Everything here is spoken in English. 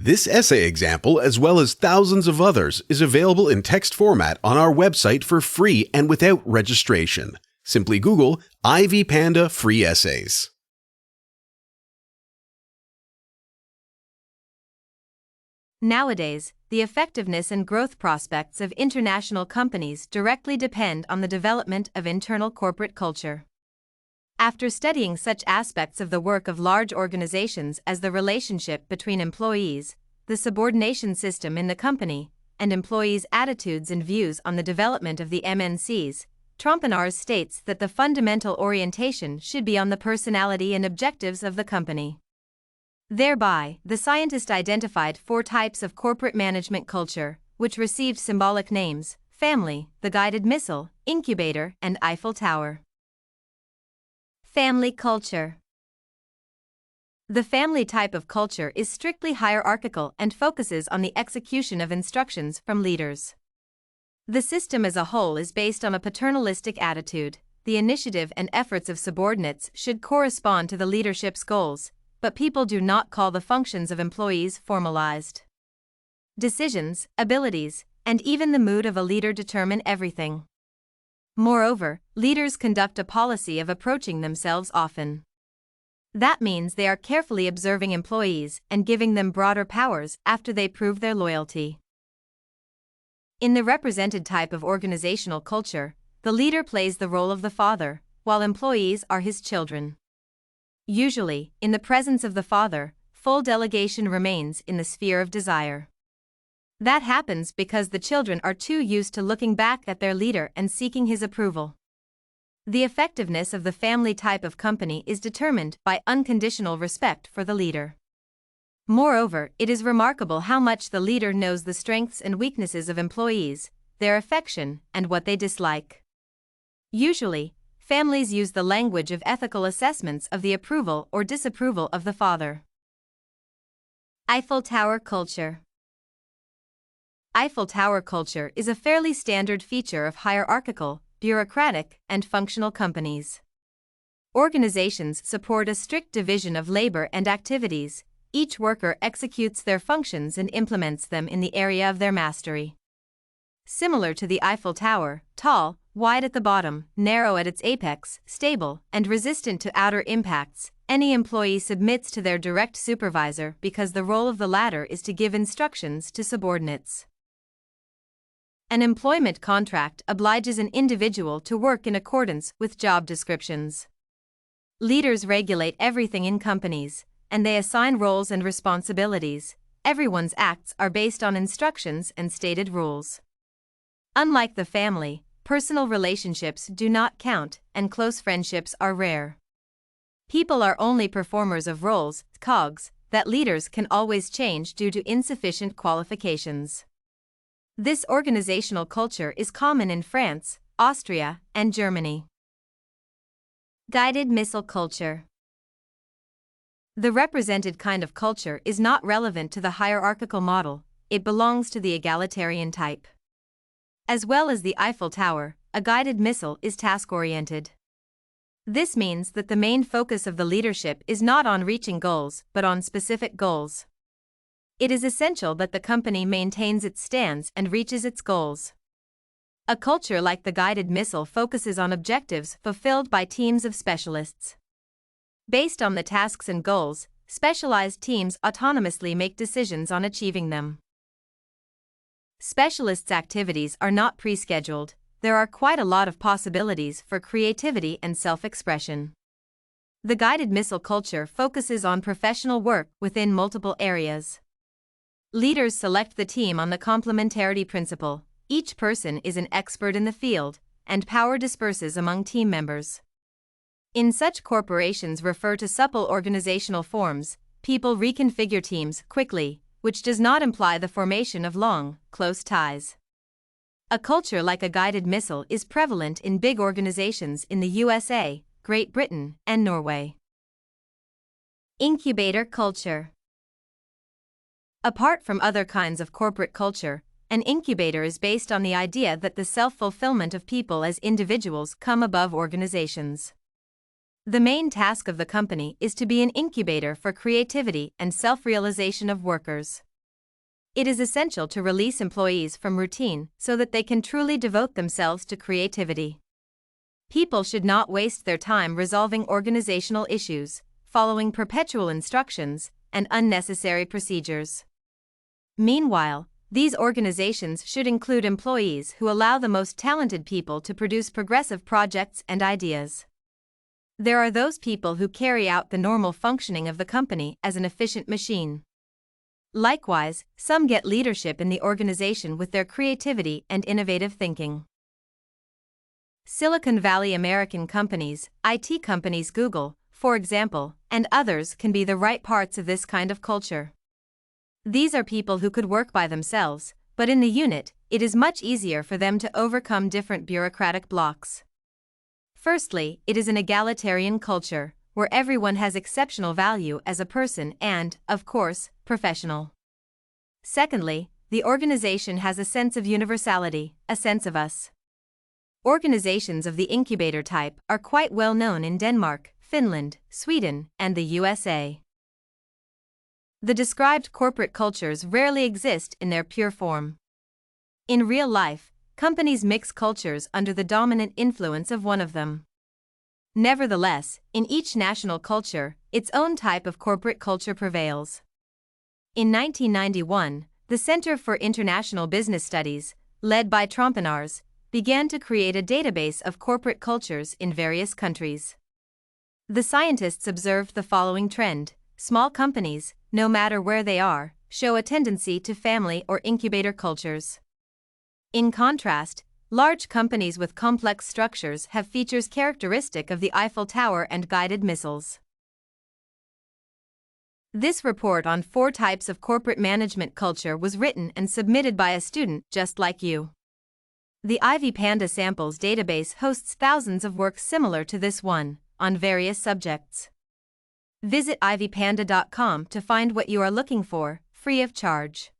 This essay example, as well as thousands of others, is available in text format on our website for free and without registration. Simply Google Ivy Panda Free Essays. Nowadays, the effectiveness and growth prospects of international companies directly depend on the development of internal corporate culture. After studying such aspects of the work of large organizations as the relationship between employees, the subordination system in the company, and employees' attitudes and views on the development of the MNCs, Trompenars states that the fundamental orientation should be on the personality and objectives of the company. Thereby, the scientist identified 4 types of corporate management culture, which received symbolic names: family, the guided missile, incubator, and Eiffel Tower. Family culture. The family type of culture is strictly hierarchical and focuses on the execution of instructions from leaders. The system as a whole is based on a paternalistic attitude. The initiative and efforts of subordinates should correspond to the leadership's goals, but people do not call the functions of employees formalized. Decisions, abilities, and even the mood of a leader determine everything. Moreover, leaders conduct a policy of approaching themselves often. That means they are carefully observing employees and giving them broader powers after they prove their loyalty. In the represented type of organizational culture, the leader plays the role of the father, while employees are his children. Usually, in the presence of the father, full delegation remains in the sphere of desire. That happens because the children are too used to looking back at their leader and seeking his approval. The effectiveness of the family type of company is determined by unconditional respect for the leader. Moreover, it is remarkable how much the leader knows the strengths and weaknesses of employees, their affection, and what they dislike. Usually, families use the language of ethical assessments of the approval or disapproval of the father. Eiffel Tower culture. Eiffel Tower culture is a fairly standard feature of hierarchical, bureaucratic, and functional companies. Organizations support a strict division of labor and activities. Each worker executes their functions and implements them in the area of their mastery. Similar to the Eiffel Tower, tall, wide at the bottom, narrow at its apex, stable, and resistant to outer impacts, any employee submits to their direct supervisor because the role of the latter is to give instructions to subordinates. An employment contract obliges an individual to work in accordance with job descriptions. Leaders regulate everything in companies, and they assign roles and responsibilities. Everyone's acts are based on instructions and stated rules. Unlike the family, personal relationships do not count, and close friendships are rare. People are only performers of roles, cogs, that leaders can always change due to insufficient qualifications. This organizational culture is common in France, Austria, and Germany. Guided missile culture. The represented kind of culture is not relevant to the hierarchical model, it belongs to the egalitarian type. As well as the Eiffel Tower, a guided missile is task-oriented. This means that the main focus of the leadership is not on reaching goals but on specific goals. It is essential that the company maintains its stance and reaches its goals. A culture like the guided missile focuses on objectives fulfilled by teams of specialists. Based on the tasks and goals, specialized teams autonomously make decisions on achieving them. Specialists' activities are not pre-scheduled. There are quite a lot of possibilities for creativity and self-expression. The guided missile culture focuses on professional work within multiple areas. Leaders select the team on the complementarity principle. Each person is an expert in the field, and power disperses among team members. In such corporations refer to supple organizational forms, people reconfigure teams quickly, which does not imply the formation of long, close ties. A culture like a guided missile is prevalent in big organizations in the USA, Great Britain, and Norway. Incubator culture. Apart from other kinds of corporate culture, an incubator is based on the idea that the self-fulfillment of people as individuals come above organizations. The main task of the company is to be an incubator for creativity and self-realization of workers. It is essential to release employees from routine so that they can truly devote themselves to creativity. People should not waste their time resolving organizational issues, following perpetual instructions, and unnecessary procedures. Meanwhile, these organizations should include employees who allow the most talented people to produce progressive projects and ideas. There are those people who carry out the normal functioning of the company as an efficient machine. Likewise, some get leadership in the organization with their creativity and innovative thinking. Silicon Valley American companies, IT companies Google, for example, and others can be the right parts of this kind of culture. These are people who could work by themselves, but in the unit, it is much easier for them to overcome different bureaucratic blocks. Firstly, it is an egalitarian culture, where everyone has exceptional value as a person and, of course, professional. Secondly, the organization has a sense of universality, a sense of us. Organizations of the incubator type are quite well known in Denmark, Finland, Sweden, and the USA. The described corporate cultures rarely exist in their pure form. In real life, companies mix cultures under the dominant influence of one of them. Nevertheless, in each national culture, its own type of corporate culture prevails. In 1991, the Center for International Business Studies, led by Trompenaars, began to create a database of corporate cultures in various countries. The scientists observed the following trend: small companies, no matter where they are, show a tendency to family or incubator cultures. In contrast, large companies with complex structures have features characteristic of the Eiffel Tower and guided missiles. This report on 4 types of corporate management culture was written and submitted by a student just like you. The Ivy Panda Samples database hosts thousands of works similar to this one, on various subjects. Visit ivypanda.com to find what you are looking for, free of charge.